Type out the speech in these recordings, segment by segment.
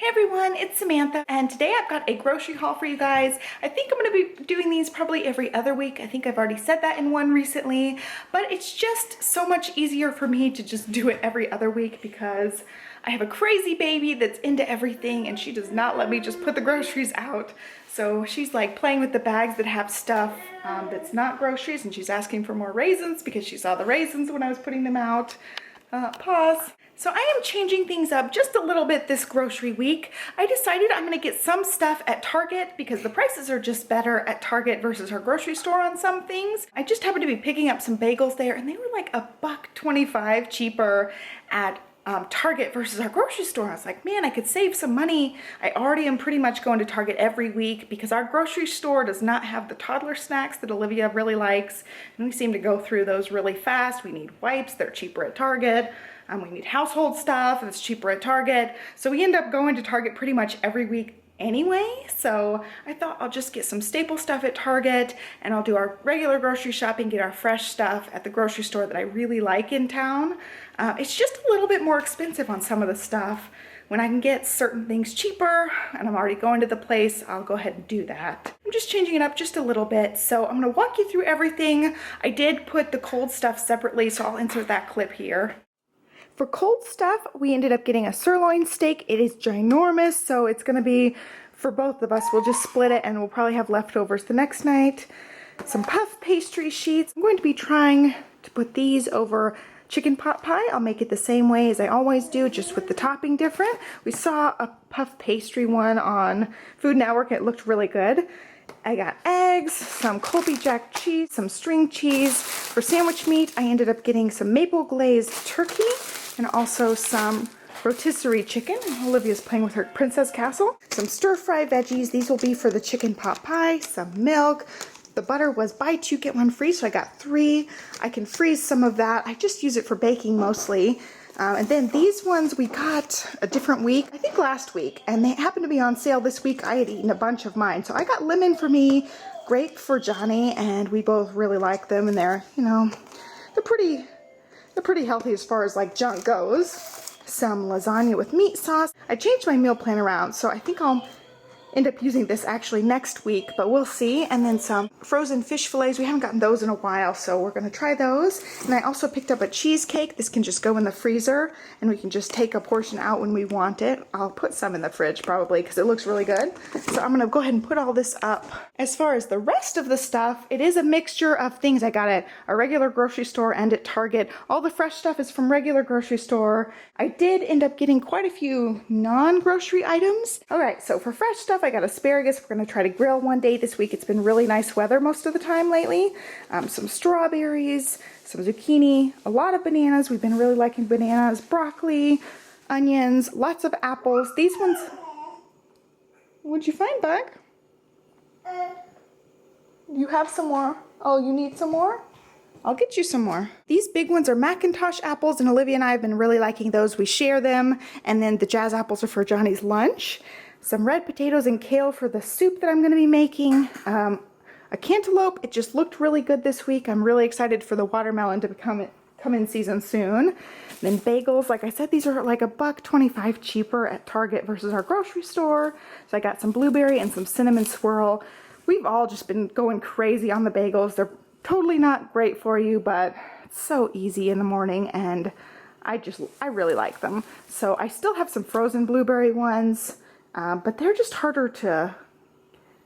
Hey everyone, it's Samantha, and today I've got a grocery haul for you guys. I think I'm going to be doing these probably every other week. I think I've already said that in one recently, but it's just so much easier for me to just do it every other week because I have a crazy baby that's into everything and she does not let me just put the groceries out. So she's like playing with the bags that have stuff that's not groceries, and she's asking for more raisins because she saw the raisins when I was putting them out. Pause. So I am changing things up just a little bit this grocery week. I decided I'm gonna get some stuff at Target because the prices are just better at Target versus our grocery store on some things. I just happened to be picking up some bagels there and they were like $1.25 cheaper at Target versus our grocery store. I was like, man, I could save some money. I already am pretty much going to Target every week because our grocery store does not have the toddler snacks that Olivia really likes. And we seem to go through those really fast. We need wipes, they're cheaper at Target. We need household stuff, that's cheaper at Target. So we end up going to Target pretty much every week anyway. So I thought I'll just get some staple stuff at Target and I'll do our regular grocery shopping, get our fresh stuff at the grocery store that I really like in town. It's just a little bit more expensive on some of the stuff. When I can get certain things cheaper and I'm already going to the place, I'll go ahead and do that. I'm just changing it up just a little bit. So I'm gonna walk you through everything. I did put the cold stuff separately, so I'll insert that clip here. For cold stuff, we ended up getting a sirloin steak. It is ginormous, so it's gonna be for both of us. We'll just split it and we'll probably have leftovers the next night. Some puff pastry sheets. I'm going to be trying to put these over chicken pot pie. I'll make it the same way as I always do, just with the topping different. We saw a puff pastry one on Food Network. It looked really good. I got eggs, some Colby Jack cheese, some string cheese. For sandwich meat, I ended up getting some maple glazed turkey and also some rotisserie chicken. Olivia's playing with her Princess Castle. Some stir-fry veggies. These will be for the chicken pot pie. Some milk. The butter was buy two, get one free, so I got 3. I can freeze some of that. I just use it for baking mostly. And then these ones we got a different week, I think last week, and they happened to be on sale this week. I had eaten a bunch of mine. So I got lemon for me, grape for Johnny, and we both really like them, and they're, you know, they're pretty healthy as far as like junk goes. Some lasagna with meat sauce. I changed my meal plan around, so I think I'll end up using this actually next week, but we'll see. And then some frozen fish fillets. We haven't gotten those in a while, so we're gonna try those. And I also picked up a cheesecake. This can just go in the freezer and we can just take a portion out when we want it. I'll put some in the fridge probably because it looks really good. So I'm gonna go ahead and put all this up. As far as the rest of the stuff, it is a mixture of things I got at a regular grocery store and at Target. All the fresh stuff is from regular grocery store. I did end up getting quite a few non-grocery items. All right, so for fresh stuff, I got asparagus. We're gonna try to grill one day this week. It's been really nice weather most of the time lately. Some strawberries, some zucchini, a lot of bananas. We've been really liking bananas, broccoli, onions, lots of apples. These ones, what'd you find, Bug? You have some more? Oh, you need some more? I'll get you some more. These big ones are Macintosh apples, and Olivia and I have been really liking those. We share them, and then the jazz apples are for Johnny's lunch. Some red potatoes and kale for the soup that I'm going to be making. A cantaloupe, it just looked really good this week. I'm really excited for the watermelon to come in season soon. Then bagels, like I said, these are like $1.25 cheaper at Target versus our grocery store. So I got some blueberry and some cinnamon swirl. We've all just been going crazy on the bagels. They're totally not great for you, but it's so easy in the morning and I really like them. So I still have some frozen blueberry ones. But they're just harder to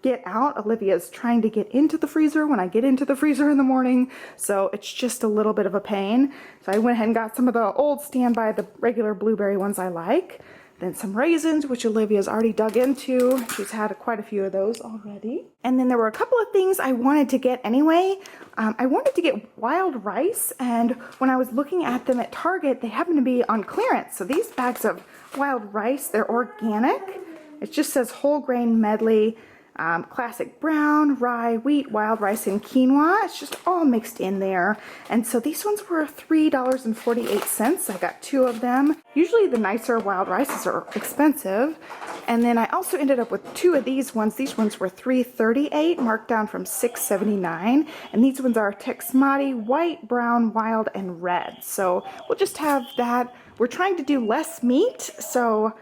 get out. Olivia's trying to get into the freezer when I get into the freezer in the morning, so it's just a little bit of a pain. So I went ahead and got some of the old standby, the regular blueberry ones I like. Then some raisins, which Olivia's already dug into. She's had quite a few of those already. And then there were a couple of things I wanted to get anyway. I wanted to get wild rice, and when I was looking at them at Target, they happened to be on clearance. So these bags of wild rice, they're organic. It just says whole grain medley, classic brown, rye, wheat, wild rice, and quinoa. It's just all mixed in there. And so these ones were $3.48. I got 2 of them. Usually the nicer wild rices are expensive. And then I also ended up with 2 of these ones. These ones were $3.38, marked down from $6.79. And these ones are Texmati, white, brown, wild, and red. So we'll just have that. We're trying to do less meat, so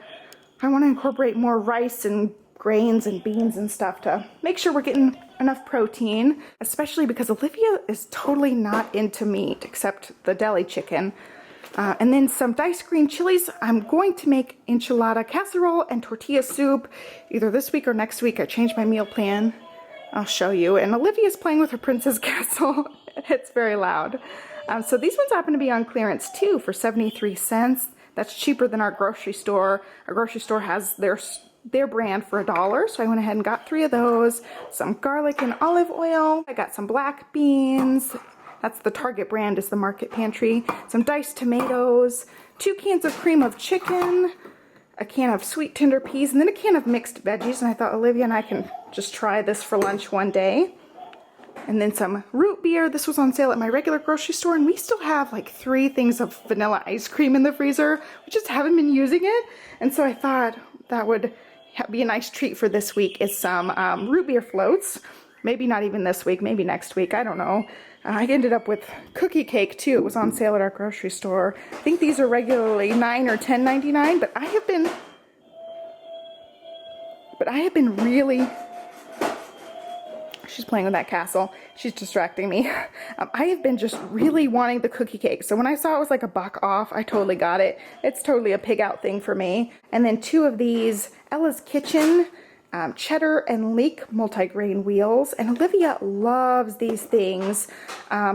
I want to incorporate more rice and grains and beans and stuff to make sure we're getting enough protein, especially because Olivia is totally not into meat except the deli chicken. And then some diced green chilies. I'm going to make enchilada casserole and tortilla soup either this week or next week. I changed my meal plan. I'll show you. And Olivia's playing with her princess castle. It's very loud. So these ones happen to be on clearance too for 73 cents. That's cheaper than our grocery store. Our grocery store has their brand for $1, so I went ahead and got 3 of those. Some garlic and olive oil. I got some black beans. That's the Target brand, is the Market Pantry. Some diced tomatoes, 2 cans of cream of chicken, a can of sweet tender peas, and then a can of mixed veggies. And I thought Olivia and I can just try this for lunch one day. And then some root beer. This was on sale at my regular grocery store, and we still have like 3 things of vanilla ice cream in the freezer. We just haven't been using it. And so I thought that would be a nice treat for this week is some root beer floats. Maybe not even this week, maybe next week, I don't know. I ended up with cookie cake too. It was on sale at our grocery store. I think these are regularly $9 or $10.99, but I have been really, she's playing with that castle. She's distracting me. I have been just really wanting the cookie cake. So when I saw it was like $1 off, I totally got it. It's totally a pig out thing for me. And then 2 of these Ella's Kitchen cheddar and leek multigrain wheels, and Olivia loves these things.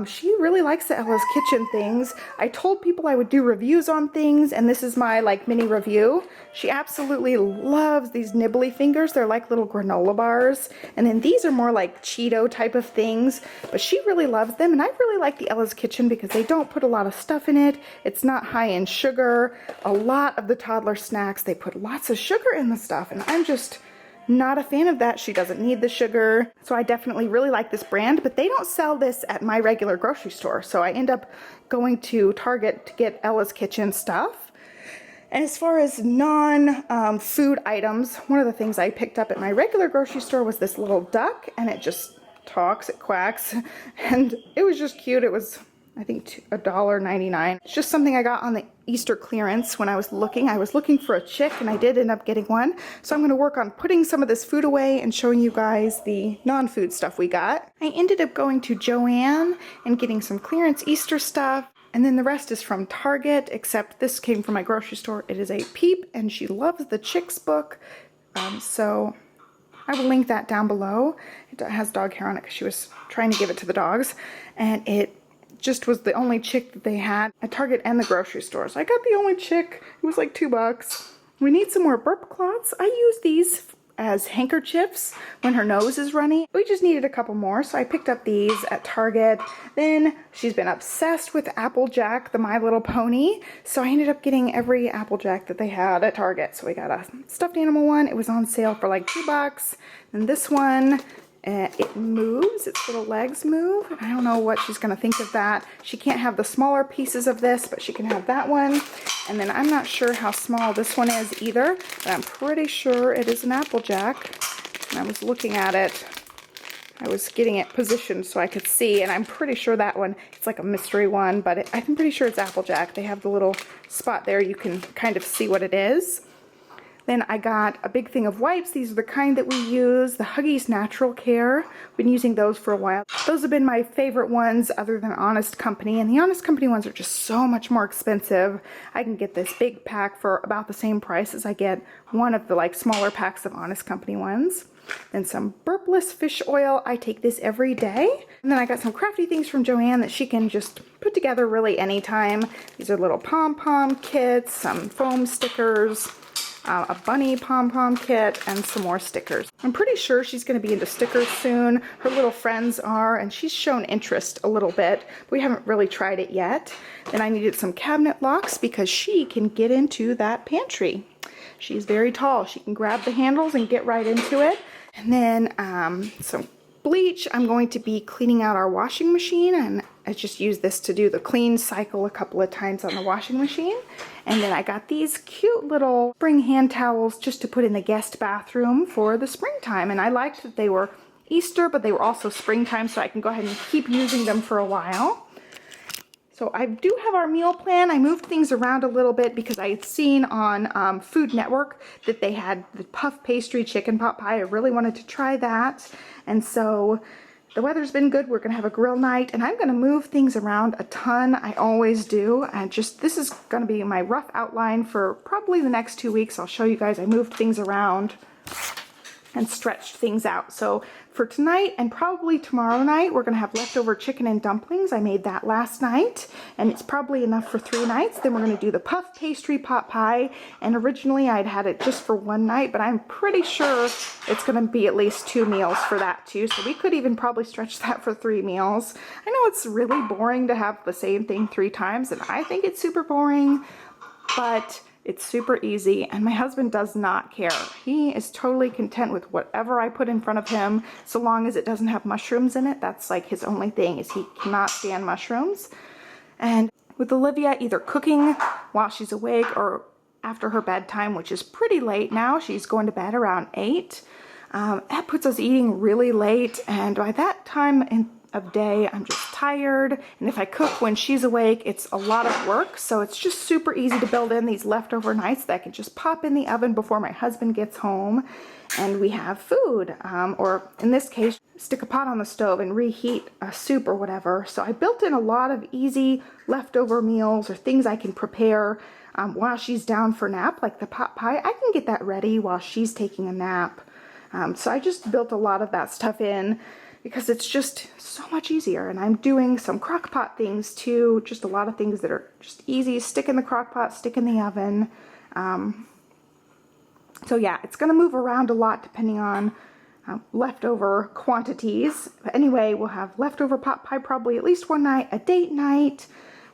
She really likes the Ella's Kitchen things. I told people I would do reviews on things, and this is my like mini review. She absolutely loves these nibbly fingers. They're like little granola bars, and then these are more like Cheeto type of things, but she really loves them. And I really like the Ella's Kitchen because they don't put a lot of stuff in it. It's not high in sugar. A lot of the toddler snacks, they put lots of sugar in the stuff, and I'm just not a fan of that. She doesn't need the sugar. So I definitely really like this brand, but they don't sell this at my regular grocery store. So I end up going to Target to get Ella's Kitchen stuff. And as far as non-food items, one of the things I picked up at my regular grocery store was this little duck, and it just talks, it quacks, and it was just cute. It was, I think, $1.99. It's just something I got on the Easter clearance when I was looking. I was looking for a chick, and I did end up getting one. So I'm going to work on putting some of this food away and showing you guys the non-food stuff we got. I ended up going to Joann and getting some clearance Easter stuff. And then the rest is from Target, except this came from my grocery store. It is a Peep, and she loves the Chicks book. So I will link that down below. It has dog hair on it because she was trying to give it to the dogs. And it just was the only chick that they had at Target and the grocery store. So I got the only chick. It was like $2. We need some more burp cloths. I use these as handkerchiefs when her nose is runny. We just needed a couple more, so I picked up these at Target. Then she's been obsessed with Applejack, the My Little Pony, so I ended up getting every Applejack that they had at Target. So we got a stuffed animal one. It was on sale for like $2. And this one, it moves, its little legs move. I don't know what she's gonna think of that. She can't have the smaller pieces of this, but she can have that one. And then I'm not sure how small this one is either, but I'm pretty sure it is an Applejack. And I was looking at it, I was getting it positioned so I could see, and I'm pretty sure that one, it's like a mystery one, but I'm pretty sure it's Applejack. They have the little spot there, you can kind of see what it is. Then I got a big thing of wipes. These are the kind that we use, the Huggies Natural Care. Been using those for a while. Those have been my favorite ones other than Honest Company, and the Honest Company ones are just so much more expensive. I can get this big pack for about the same price as I get one of the like smaller packs of Honest Company ones. Then some burpless fish oil. I take this every day. And then I got some crafty things from Joann that she can just put together really anytime. These are little pom-pom kits, some foam stickers, a bunny pom-pom kit, and some more stickers. I'm pretty sure she's going to be into stickers soon. Her little friends are, and she's shown interest a little bit, but we haven't really tried it yet. Then I needed some cabinet locks because she can get into that pantry. She's very tall. She can grab the handles and get right into it. And then some bleach. I'm going to be cleaning out our washing machine, and I just use this to do the clean cycle a couple of times on the washing machine. And then I got these cute little spring hand towels just to put in the guest bathroom for the springtime. And I liked that they were Easter, but they were also springtime, so I can go ahead and keep using them for a while. So I do have our meal plan. I moved things around a little bit because I had seen on Food Network that they had the puff pastry chicken pot pie. I really wanted to try that. And so the weather's been good. We're going to have a grill night, and I'm going to move things around a ton. I always do. And just, this is going to be my rough outline for probably the next 2 weeks. I'll show you guys. I moved things around and stretched things out. So for tonight and probably tomorrow night, we're gonna have leftover chicken and dumplings. I made that last night, and it's probably enough for 3 nights. Then we're gonna do the puff pastry pot pie, and originally I'd had it just for 1 night, but I'm pretty sure it's gonna be at least 2 meals for that too. So we could even probably stretch that for 3 meals. I know it's really boring to have the same thing 3 times, and I think it's super boring, but it's super easy, and my husband does not care. He is totally content with whatever I put in front of him, so long as it doesn't have mushrooms in it. That's like his only thing, is he cannot stand mushrooms. And with Olivia either cooking while she's awake or after her bedtime, which is pretty late now, she's going to bed around 8. That puts us eating really late, and by that time of day, I'm just tired, and if I cook when she's awake, it's a lot of work. So it's just super easy to build in these leftover nights that I can just pop in the oven before my husband gets home and we have food, or in this case, stick a pot on the stove and reheat a soup or whatever. So I built in a lot of easy leftover meals or things I can prepare while she's down for nap, like the pot pie. I can get that ready while she's taking a nap. So I just built a lot of that stuff in, because it's just so much easier. And I'm doing some crock pot things too, just a lot of things that are just easy. Stick in the crock pot, stick in the oven. So yeah, it's gonna move around a lot depending on leftover quantities. But anyway, we'll have leftover pot pie probably at least 1 night, a date night.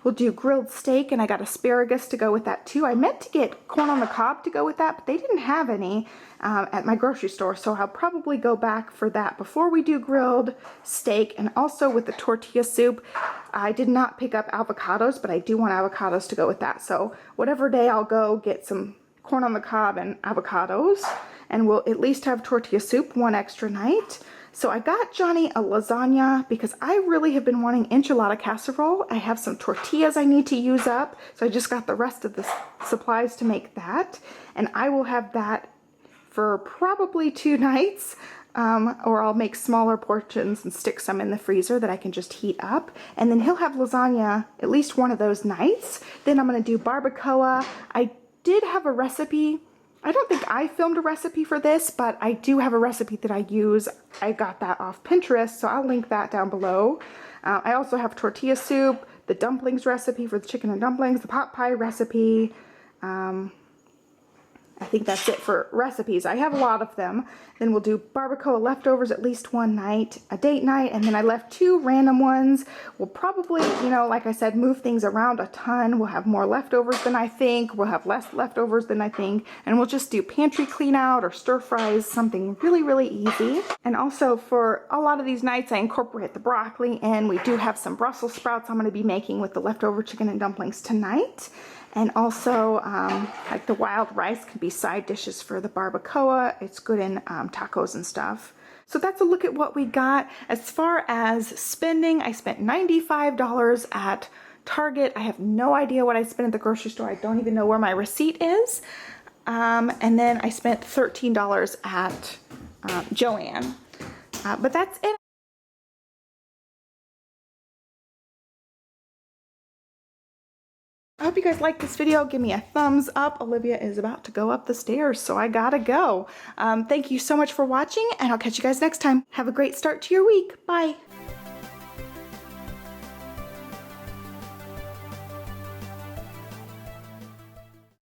We'll do grilled steak, and I got asparagus to go with that too. I meant to get corn on the cob to go with that, but they didn't have any at my grocery store, so I'll probably go back for that before we do grilled steak. And also with the tortilla soup, I did not pick up avocados, but I do want avocados to go with that. So whatever day I'll go get some corn on the cob and avocados, and we'll at least have tortilla soup 1 extra night. So I got Johnny a lasagna because I really have been wanting enchilada casserole. I have some tortillas I need to use up, so I just got the rest of the supplies to make that. And I will have that for probably 2 nights, or I'll make smaller portions and stick some in the freezer that I can just heat up. And then he'll have lasagna at least 1 of those nights. Then I'm gonna do barbacoa. I did have a recipe. I don't think I filmed a recipe for this, but I do have a recipe that I use. I got that off Pinterest, so I'll link that down below. I also have tortilla soup, the dumplings recipe for the chicken and dumplings, the pot pie recipe. I think that's it for recipes. I have a lot of them. Then we'll do barbacoa leftovers at least 1 night, a date night, and then I left 2 random ones. We'll probably, you know, like I said, move things around a ton. We'll have more leftovers than I think. We'll have less leftovers than I think. And we'll just do pantry clean out or stir fries, something really, really easy. And also for a lot of these nights, I incorporate the broccoli in. We do have some Brussels sprouts I'm going to be making with the leftover chicken and dumplings tonight. And also, like the wild rice can be side dishes for the barbacoa. It's good in tacos and stuff. So that's a look at what we got. As far as spending, I spent $95 at Target. I have no idea what I spent at the grocery store. I don't even know where my receipt is. And then I spent $13 at Joann. But that's it. I hope you guys liked this video. Give me a thumbs up. Olivia is about to go up the stairs, so I gotta go. Thank you so much for watching, and I'll catch you guys next time. Have a great start to your week. Bye.